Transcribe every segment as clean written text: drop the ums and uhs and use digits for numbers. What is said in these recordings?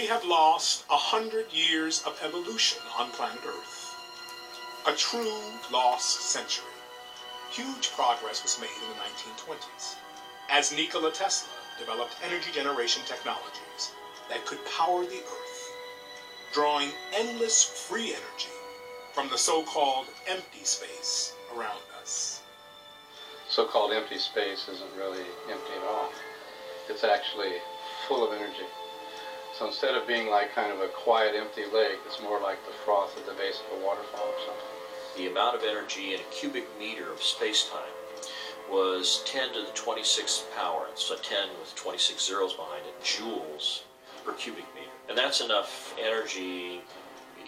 have lost 100 years of evolution on planet Earth. A true lost century. Huge progress was made in the 1920s as Nikola Tesla developed energy generation technologies that could power the Earth, drawing endless free energy from the so-called empty space around us. So-called empty space isn't really empty at all. It's actually full of energy. So instead of being like kind of a quiet, empty lake, it's more like the froth at the base of a waterfall or something. The amount of energy in a cubic meter of space-time was 10 to the 26th power, so 10 with 26 zeros behind it, joules per cubic meter. And that's enough energy,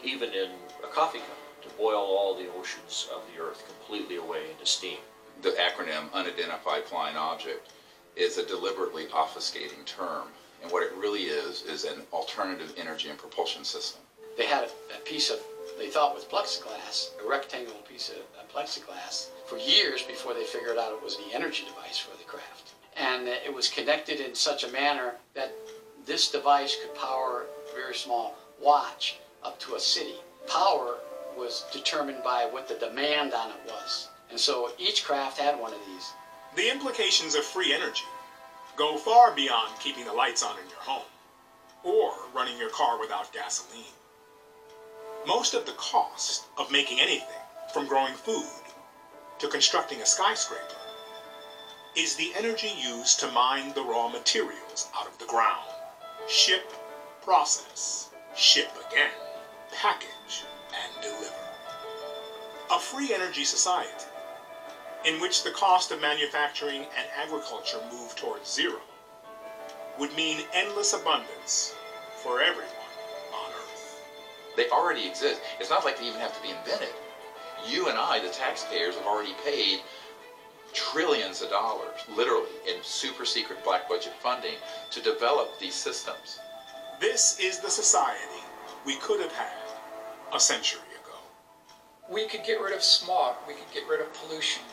even in a coffee cup, to boil all the oceans of the Earth completely away into steam. The acronym Unidentified Flying Object is a deliberately obfuscating term. And what it really is an alternative energy and propulsion system. They had a piece of, they thought was plexiglass, a rectangular piece of plexiglass, for years before they figured out it was the energy device for the craft. And it was connected in such a manner that this device could power a very small watch up to a city. Power was determined by what the demand on it was. And so each craft had one of these. The implications of free energy go far beyond keeping the lights on in your home or running your car without gasoline. Most of the cost of making anything, from growing food to constructing a skyscraper, is the energy used to mine the raw materials out of the ground. Ship, process, ship again, package, and deliver. A free energy society in which the cost of manufacturing and agriculture move towards zero would mean endless abundance for everyone on Earth. They already exist. It's not like they even have to be invented. You and I, the taxpayers, have already paid trillions of dollars, literally, in super secret black budget funding to develop these systems. This is the society we could have had a century ago. We could get rid of smog. We could get rid of pollution.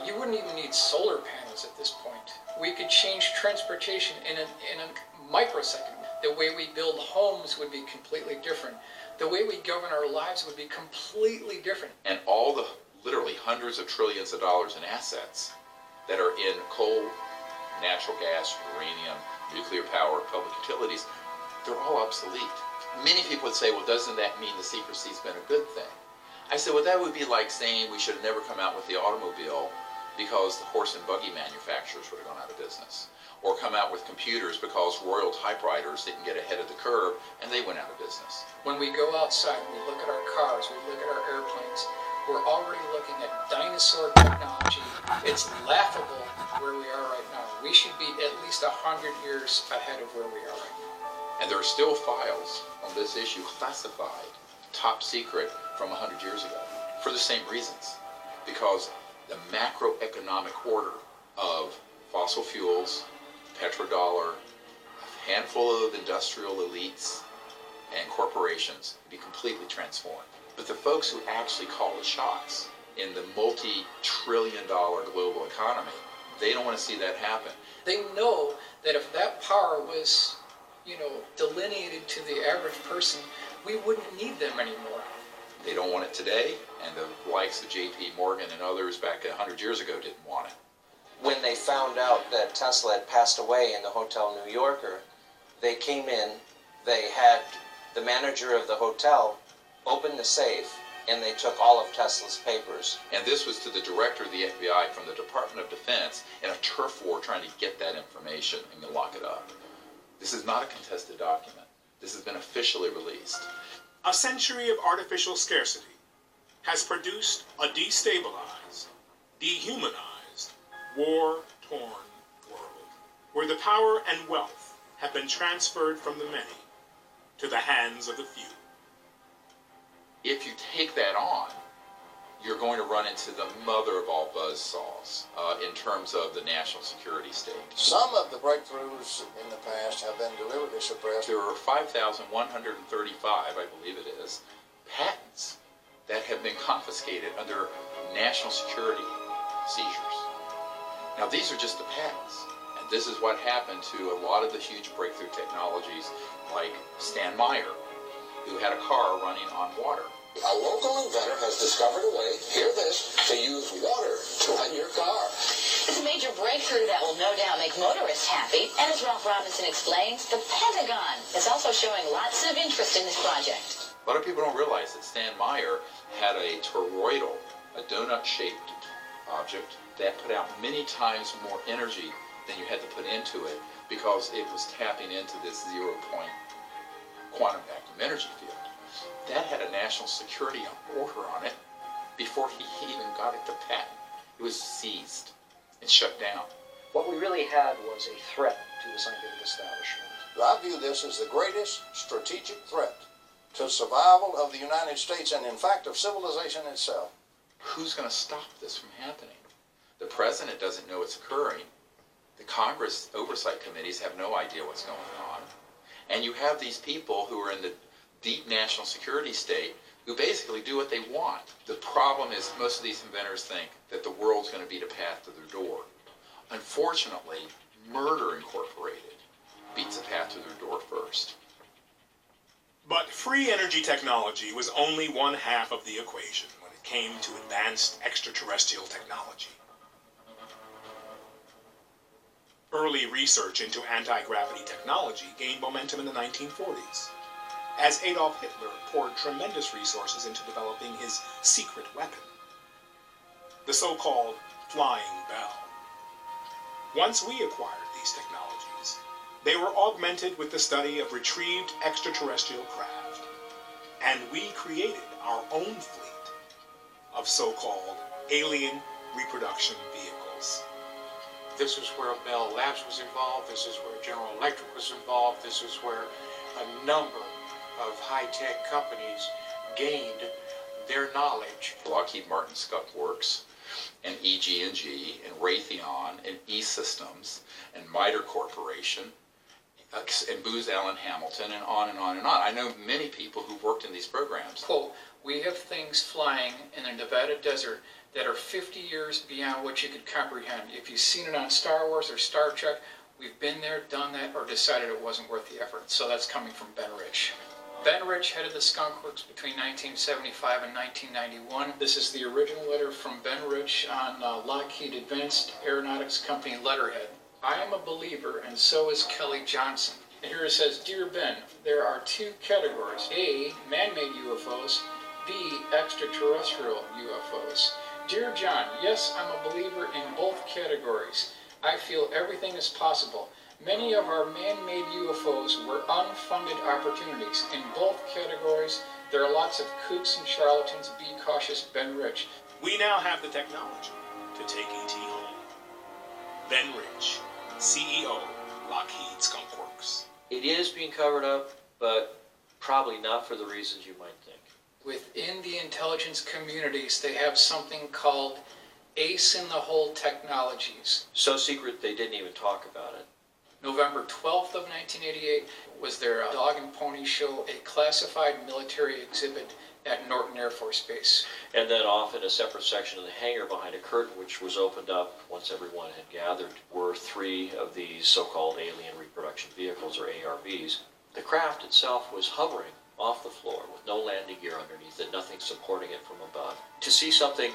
You wouldn't even need solar panels at this point. We could change transportation in a microsecond. The way we build homes would be completely different. The way we govern our lives would be completely different. And all the literally hundreds of trillions of dollars in assets that are in coal, natural gas, uranium, nuclear power, public utilities, they're all obsolete. Many people would say, well, doesn't that mean the secrecy's been a good thing? I said, well, that would be like saying we should have never come out with the automobile because the horse and buggy manufacturers would have gone out of business. Or come out with computers because Royal typewriters didn't get ahead of the curve and they went out of business. When we go outside, we look at our cars, we look at our airplanes, we're already looking at dinosaur technology. It's laughable where we are right now. We should be at least 100 years ahead of where we are right now. And there are still files on this issue classified, top secret, from 100 years ago, for the same reasons. Because the macroeconomic order of fossil fuels, petrodollar, a handful of industrial elites and corporations be completely transformed. But the folks who actually call the shots in the multi-trillion-dollar global economy, they don't want to see that happen. They know that if that power was, delineated to the average person, we wouldn't need them anymore. They don't want it today, and the likes of J.P. Morgan and others back 100 years ago didn't want it. When they found out that Tesla had passed away in the Hotel New Yorker, they came in, they had the manager of the hotel open the safe, and they took all of Tesla's papers. And this was to the director of the FBI from the Department of Defense in a turf war trying to get that information and lock it up. This is not a contested document. This has been officially released. A century of artificial scarcity has produced a destabilized, dehumanized, war-torn world, where the power and wealth have been transferred from the many to the hands of the few. If you take that on, you're going to run into the mother of all buzzsaws in terms of the national security state. Some of the breakthroughs in the past have been deliberately suppressed. There are 5,135, I believe it is, patents that have been confiscated under national security seizures. Now, these are just the patents, and This is what happened to a lot of the huge breakthrough technologies, like Stan Meyer, who had a car running on water. A local inventor has discovered a way, hear this, to use water to run your car. It's a major breakthrough that will no doubt make motorists happy. And as Ralph Robinson explains, the Pentagon is also showing lots of interest in this project. A lot of people don't realize that Stan Meyer had a toroidal, a donut-shaped object that put out many times more energy than you had to put into it because it was tapping into this zero-point quantum vacuum energy field. That had a national security order on it before he even got it to patent. It was seized and shut down. What we really had was a threat to the scientific establishment. I view this as the greatest strategic threat to survival of the United States and, in fact, of civilization itself. Who's going to stop this from happening? The president doesn't know it's occurring. The Congress oversight committees have no idea what's going on. And you have these people who are in the deep national security state who basically do what they want. The problem is most of these inventors think that the world's going to be the path to their door. Unfortunately, Murder Incorporated beats the path to their door first. But free energy technology was only one half of the equation when it came to advanced extraterrestrial technology. Early research into anti-gravity technology gained momentum in the 1940s, as Adolf Hitler poured tremendous resources into developing his secret weapon, the so-called Flying Bell. Once we acquired these technologies, they were augmented with the study of retrieved extraterrestrial craft, and we created our own fleet of so-called alien reproduction vehicles. This is where Bell Labs was involved, this is where General Electric was involved, this is where a number of high-tech companies gained their knowledge. Lockheed Martin Skunk Works, and EG&G, and Raytheon, and E-Systems, and MITRE Corporation, and Booz Allen Hamilton, and on and on and on. I know many people who've worked in these programs. Quote, we have things flying in the Nevada desert that are 50 years beyond what you could comprehend. If you've seen it on Star Wars or Star Trek, we've been there, done that, or decided it wasn't worth the effort. So that's coming from Ben Rich. Ben Rich headed the Skunk Works between 1975 and 1991. This is the original letter from Ben Rich on Lockheed Advanced Aeronautics Company letterhead. I am a believer, and so is Kelly Johnson. And here it says, Dear Ben, there are two categories. A, man-made UFOs. B, extraterrestrial UFOs. Dear John, yes, I'm a believer in both categories. I feel everything is possible. Many of our man-made UFOs were unfunded opportunities. In both categories, there are lots of kooks and charlatans. Be cautious, Ben Rich. We now have the technology to take ET home. Ben Rich, CEO, Lockheed Skunk Works. It is being covered up, but probably not for the reasons you might think. Within the intelligence communities, they have something called ace-in-the-hole technologies. So secret they didn't even talk about it. November 12th of 1988 was their dog and pony show, a classified military exhibit at Norton Air Force Base. And then off in a separate section of the hangar behind a curtain, which was opened up once everyone had gathered, were three of these so-called alien reproduction vehicles, or ARVs. The craft itself was hovering off the floor with no landing gear underneath it, nothing supporting it from above. To see something,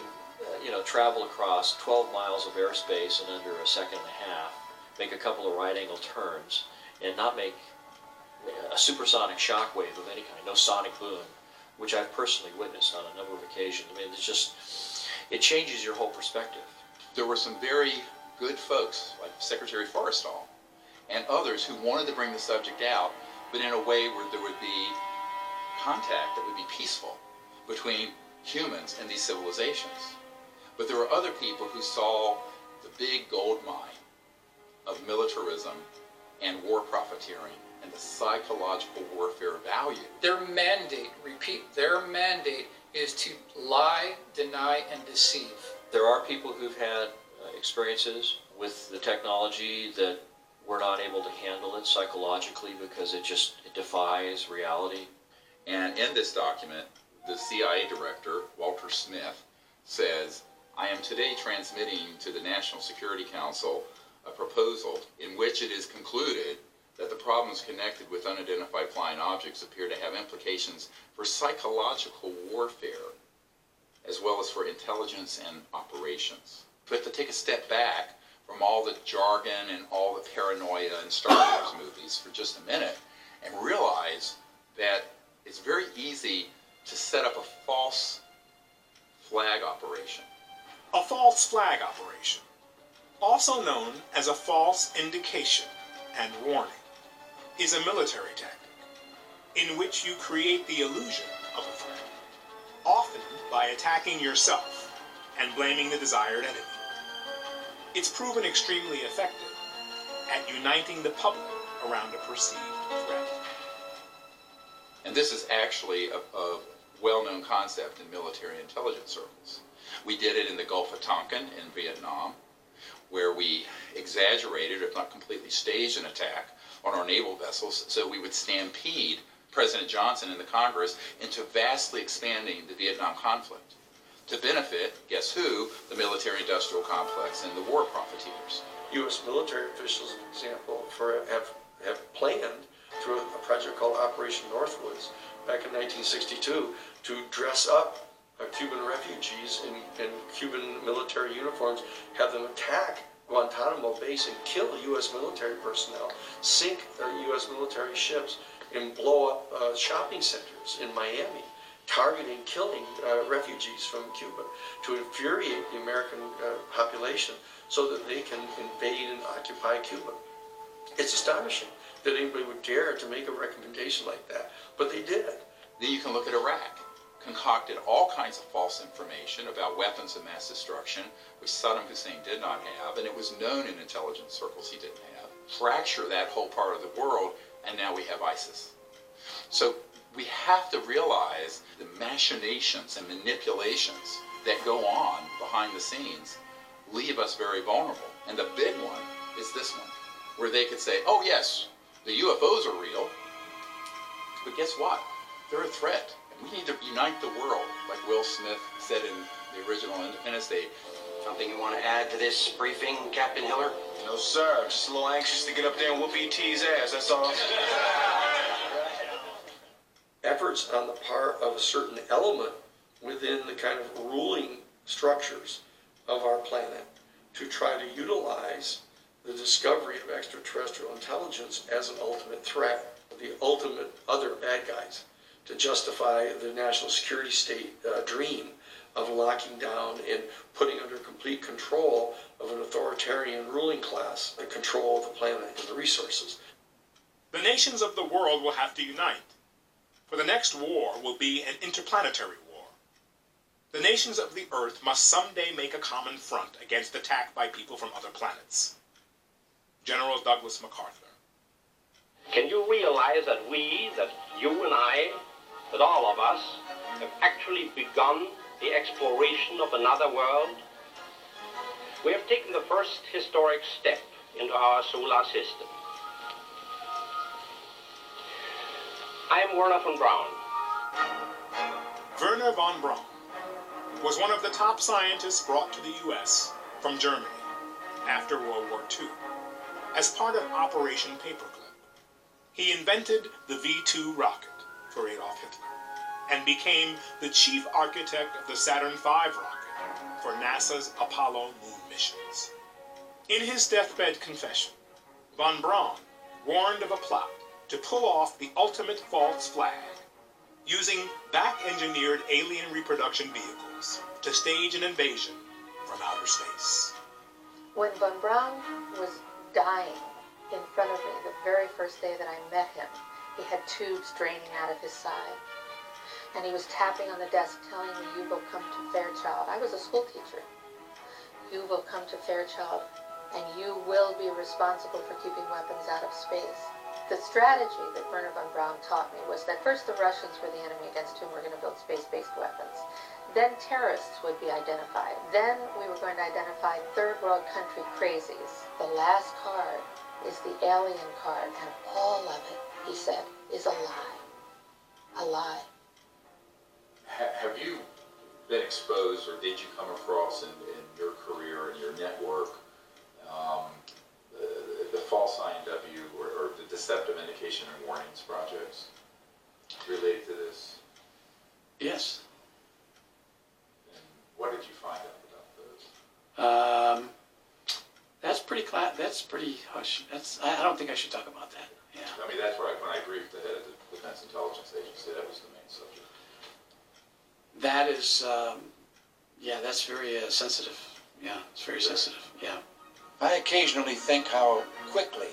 travel across 12 miles of airspace in under a second and a half, make a couple of right-angle turns, and not make a supersonic shockwave of any kind, no sonic boom, which I've personally witnessed on a number of occasions. I mean, it changes your whole perspective. There were some very good folks, like Secretary Forrestal, and others who wanted to bring the subject out, but in a way where there would be contact that would be peaceful between humans and these civilizations. But there were other people who saw the big gold mine of militarism and war profiteering and the psychological warfare value. Their mandate, their mandate is to lie, deny, and deceive. There are people who've had experiences with the technology that were not able to handle it psychologically because it defies reality. And in this document, the CIA director, Walter Smith, says, I am today transmitting to the National Security Council a proposal in which it is concluded that the problems connected with unidentified flying objects appear to have implications for psychological warfare, as well as for intelligence and operations. We have to take a step back from all the jargon and all the paranoia in Star Wars movies for just a minute and realize that it's very easy to set up a false flag operation. A false flag operation, also known as a false indication and warning, is a military tactic in which you create the illusion of a threat, often by attacking yourself and blaming the desired enemy. It's proven extremely effective at uniting the public around a perceived threat. And this is actually a well-known concept in military intelligence circles. We did it in the Gulf of Tonkin in Vietnam, where we exaggerated, if not completely staged, an attack on our naval vessels so we would stampede President Johnson and the Congress into vastly expanding the Vietnam conflict to benefit, guess who, the military-industrial complex and the war profiteers. U.S. military officials, for example, have planned through a project called Operation Northwoods back in 1962 to dress up Cuban refugees in Cuban military uniforms, have them attack Guantanamo Base and kill U.S. military personnel, sink U.S. military ships, and blow up shopping centers in Miami, targeting, killing refugees from Cuba to infuriate the American population so that they can invade and occupy Cuba. It's astonishing that anybody would dare to make a recommendation like that, but they did. Then you can look at Iraq. Concocted all kinds of false information about weapons of mass destruction, which Saddam Hussein did not have, and it was known in intelligence circles he didn't have. Fracture that whole part of the world, and now we have ISIS. So we have to realize the machinations and manipulations that go on behind the scenes leave us very vulnerable. And the big one is this one, where they could say, oh yes, the UFOs are real, but guess what? They're a threat. We need to unite the world, like Will Smith said in the original Independence Day. Something you want to add to this briefing, Captain Hiller? No, sir. I'm just a little anxious to get up there and whoop E.T.'s ass, that's all. Efforts on the part of a certain element within the kind of ruling structures of our planet to try to utilize the discovery of extraterrestrial intelligence as an ultimate threat, the ultimate other bad guys, to justify the national security state dream of locking down and putting under complete control of an authoritarian ruling class the control of the planet and the resources. The nations of the world will have to unite, for the next war will be an interplanetary war. The nations of the Earth must someday make a common front against attack by people from other planets. General Douglas MacArthur. Can you realize that you and I, that all of us, have actually begun the exploration of another world? We have taken the first historic step into our solar system. I am Werner von Braun. Werner von Braun was one of the top scientists brought to the U.S. from Germany after World War II as part of Operation Paperclip. He invented the V-2 rocket for Adolf Hitler and became the chief architect of the Saturn V rocket for NASA's Apollo moon missions. In his deathbed confession, von Braun warned of a plot to pull off the ultimate false flag using back-engineered alien reproduction vehicles to stage an invasion from outer space. When von Braun was dying in front of me the very first day that I met him, he had tubes draining out of his side. And he was tapping on the desk telling me, "You will come to Fairchild." I was a school teacher. "You will come to Fairchild and you will be responsible for keeping weapons out of space." The strategy that Werner von Braun taught me was that first the Russians were the enemy against whom we're going to build space-based weapons. Then terrorists would be identified. Then we were going to identify third world country crazies. The last card is the alien card, and all of it, he said, is a lie. A lie. Have you been exposed, or did you come across in your career and your network false INW or the deceptive indication and warnings projects related to this? Yes. And what did you find out about those? That's pretty hush. I don't think I should talk about that. Yeah. I mean, that's right. When I briefed the head of the Defense Intelligence Agency, that was the main subject. That is, yeah, that's very sensitive. Yeah, it's very sensitive. Yeah. I occasionally think how quickly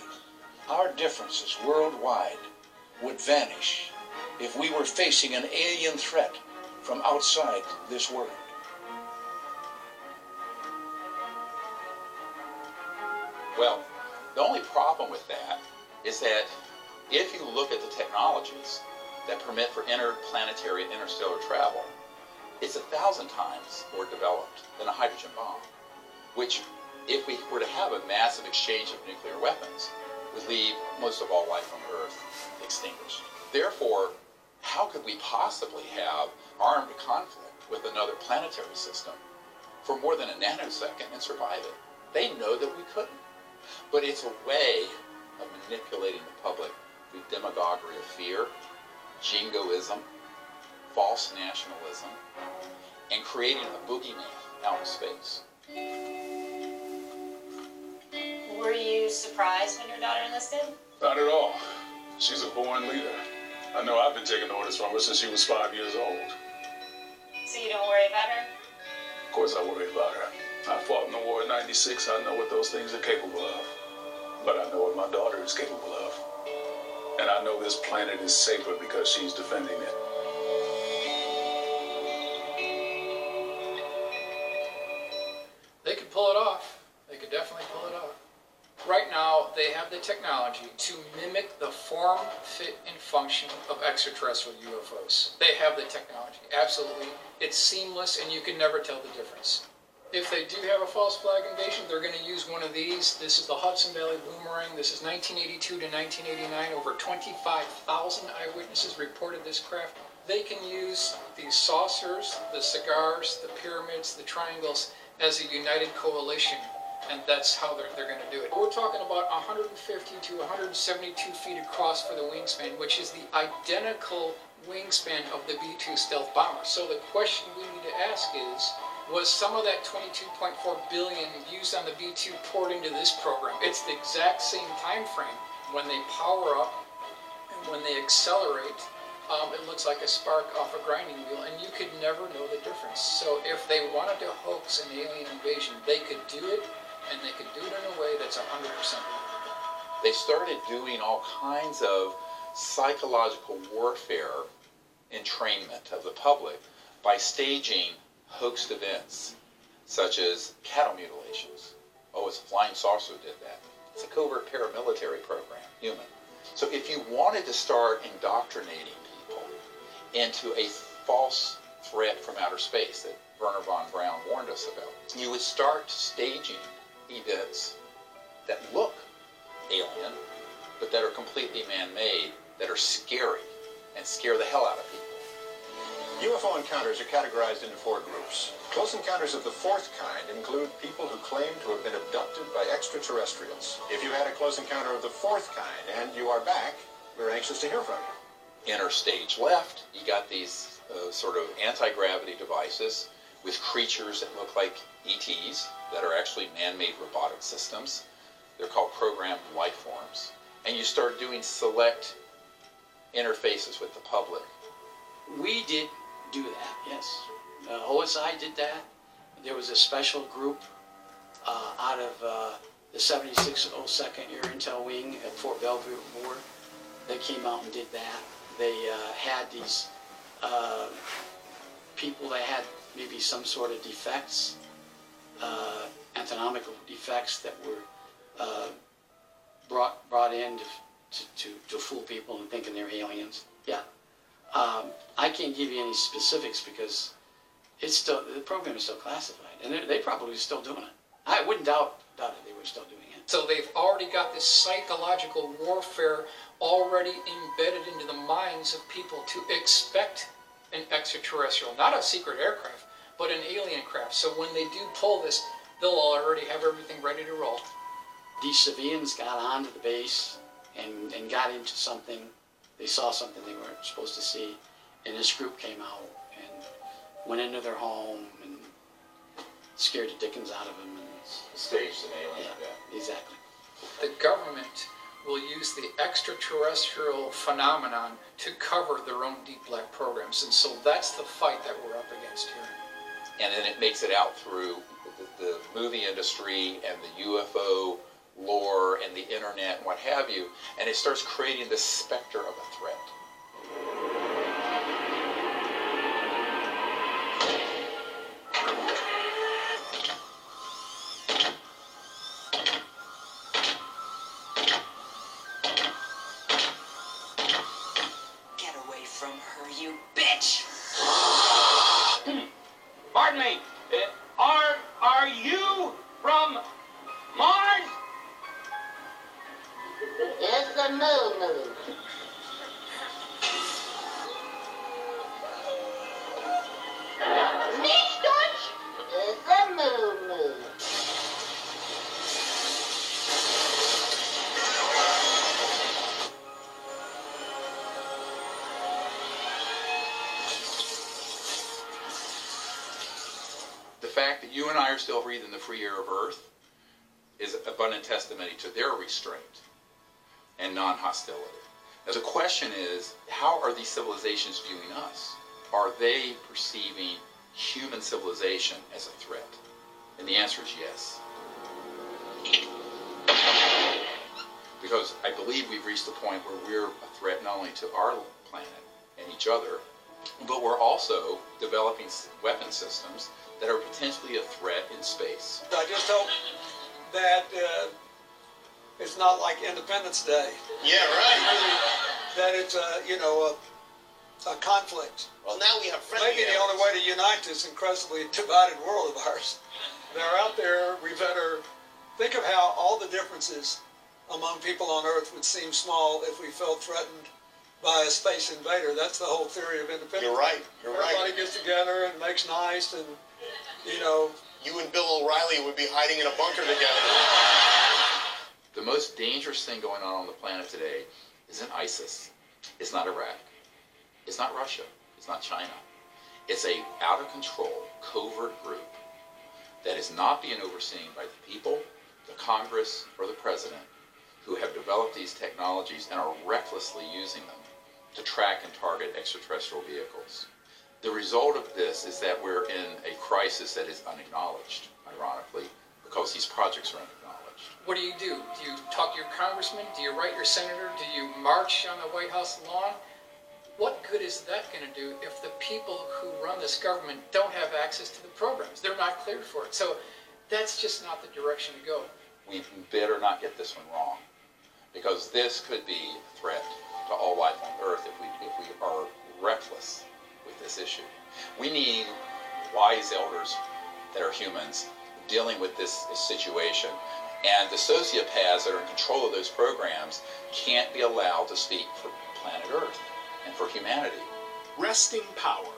our differences worldwide would vanish if we were facing an alien threat from outside this world. Well, the only problem with that is that if you look at the technologies that permit for interplanetary and interstellar travel, it's 1,000 times more developed than a hydrogen bomb, which, if we were to have a massive exchange of nuclear weapons, would leave most of all life on Earth extinguished. Therefore, how could we possibly have armed conflict with another planetary system for more than a nanosecond and survive it? They know that we couldn't. But it's a way of manipulating the public through demagoguery of fear, jingoism, false nationalism, and creating a boogeyman out in space. Were you surprised when your daughter enlisted? Not at all. She's a born leader. I know I've been taking orders from her since she was 5 years old. So you don't worry about her? Of course I worry about her. I fought in the war in '96. I know what those things are capable of. But I know what my daughter is capable of. And I know this planet is safer because she's defending it. They could pull it off. They could definitely pull it off. Right now, they have the technology to mimic the form, fit, and function of extraterrestrial UFOs. They have the technology, absolutely. It's seamless, and you can never tell the difference. If they do have a false flag invasion, they're going to use one of these. This is the Hudson Valley Boomerang. This is 1982 to 1989. Over 25,000 eyewitnesses reported this craft. They can use these saucers, the cigars, the pyramids, the triangles as a united coalition. And that's how they're going to do it. We're talking about 150 to 172 feet across for the wingspan, which is the identical wingspan of the B-2 stealth bomber. So the question we need to ask is, was some of that $22.4 billion used on the B-2 poured into this program? It's the exact same time frame. When they power up and when they accelerate, it looks like a spark off a grinding wheel, and you could never know the difference. So if they wanted to hoax an alien invasion, they could do it, and they could do it in a way that's 100% believable. They started doing all kinds of psychological warfare entrainment of the public by staging hoaxed events, such as cattle mutilations. Oh, it's a flying saucer did that. It's a covert paramilitary program, human. So if you wanted to start indoctrinating people into a false threat from outer space that Werner von Braun warned us about, you would start staging events that look alien, but that are completely man-made, that are scary, and scare the hell out of people. UFO encounters are categorized into 4 groups. Close encounters of the 4th kind include people who claim to have been abducted by extraterrestrials. If you had a close encounter of the 4th kind and you are back, we're anxious to hear from you. Inner stage left, you got these sort of anti-gravity devices with creatures that look like ETs that are actually man-made robotic systems. They're called programmed life forms. And you start doing select interfaces with the public. We did do that, yes. OSI did that. There was a special group out of the 7602nd Air Intel Wing at Fort Belvoir that came out and did that. They had these people that had maybe some sort of defects, anatomical defects that were brought in to fool people and thinking they're aliens. Yeah. I can't give you any specifics because it's still, the program is still classified, and they probably still doing it. I wouldn't doubt it, they were still doing it. So they've already got this psychological warfare already embedded into the minds of people to expect an extraterrestrial, not a secret aircraft, but an alien craft. So when they do pull this, they'll already have everything ready to roll. These civilians got onto the base and got into something. They saw something they weren't supposed to see, and this group came out and went into their home and scared the dickens out of them. And staged an alien event. Exactly. The government will use the extraterrestrial phenomenon to cover their own deep black programs, and so that's the fight that we're up against here. And then it makes it out through the movie industry and the UFO lore and the internet and what have you, and it starts creating this specter of a threat. Get away from her, you bitch! Pardon me, are you from Mars? It's a moo-moo. Nicht Deutsch? It's a moo-moo. The fact that you and I are still breathing the free air of Earth is abundant testimony to their restraint and non-hostility. Now the question is, how are these civilizations viewing us? Are they perceiving human civilization as a threat? And the answer is yes. Because I believe we've reached the point where we're a threat not only to our planet and each other, but we're also developing weapon systems that are potentially a threat in space. I just hope that it's not like Independence Day. Yeah, right. That it's a conflict. Well, now we have friendly Maybe the only way to unite this incredibly divided world of ours. They're out there. We better think of how all the differences among people on Earth would seem small if we felt threatened by a space invader. That's the whole theory of independence. You're right. You're right. Everybody gets together and makes nice, and you and Bill O'Reilly would be hiding in a bunker together. The most dangerous thing going on the planet today isn't ISIS. It's not Iraq. It's not Russia. It's not China. It's a out-of-control, covert group that is not being overseen by the people, the Congress, or the President, who have developed these technologies and are recklessly using them to track and target extraterrestrial vehicles. The result of this is that we're in a crisis that is unacknowledged, ironically, because these projects are unacknowledged. What do? Do you talk to your congressman? Do you write your senator? Do you march on the White House lawn? What good is that going to do if the people who run this government don't have access to the programs? They're not cleared for it. So that's just not the direction to go. We better not get this one wrong, because this could be a threat to all life on Earth if we are reckless with this issue. We need wise elders that are humans dealing with this situation, and the sociopaths that are in control of those programs can't be allowed to speak for planet Earth and for humanity. Wresting power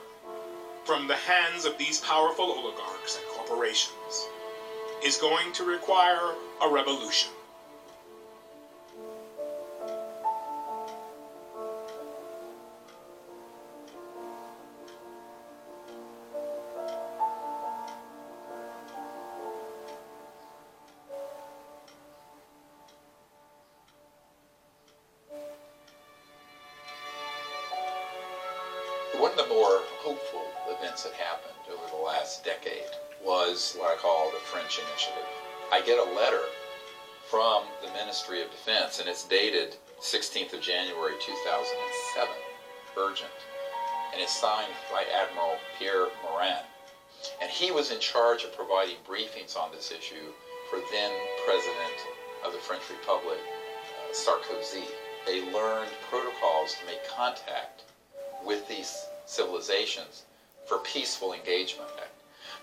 from the hands of these powerful oligarchs and corporations is going to require a revolution. One of the more hopeful events that happened over the last decade was what I call the French Initiative. I get a letter from the Ministry of Defense, and it's dated 16th of January 2007, urgent, and it's signed by Admiral Pierre Morin. And he was in charge of providing briefings on this issue for then President of the French Republic, Sarkozy. They learned protocols to make contact with these civilizations for peaceful engagement.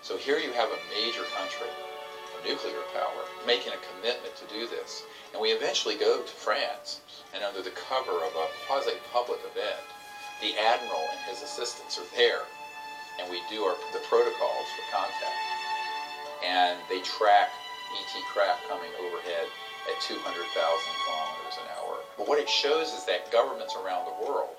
So here you have a major country, a nuclear power, making a commitment to do this. And we eventually go to France, and under the cover of a quasi-public event, the Admiral and his assistants are there, and we do the protocols for contact. And they track ET craft coming overhead at 200,000 kilometers an hour. But what it shows is that governments around the world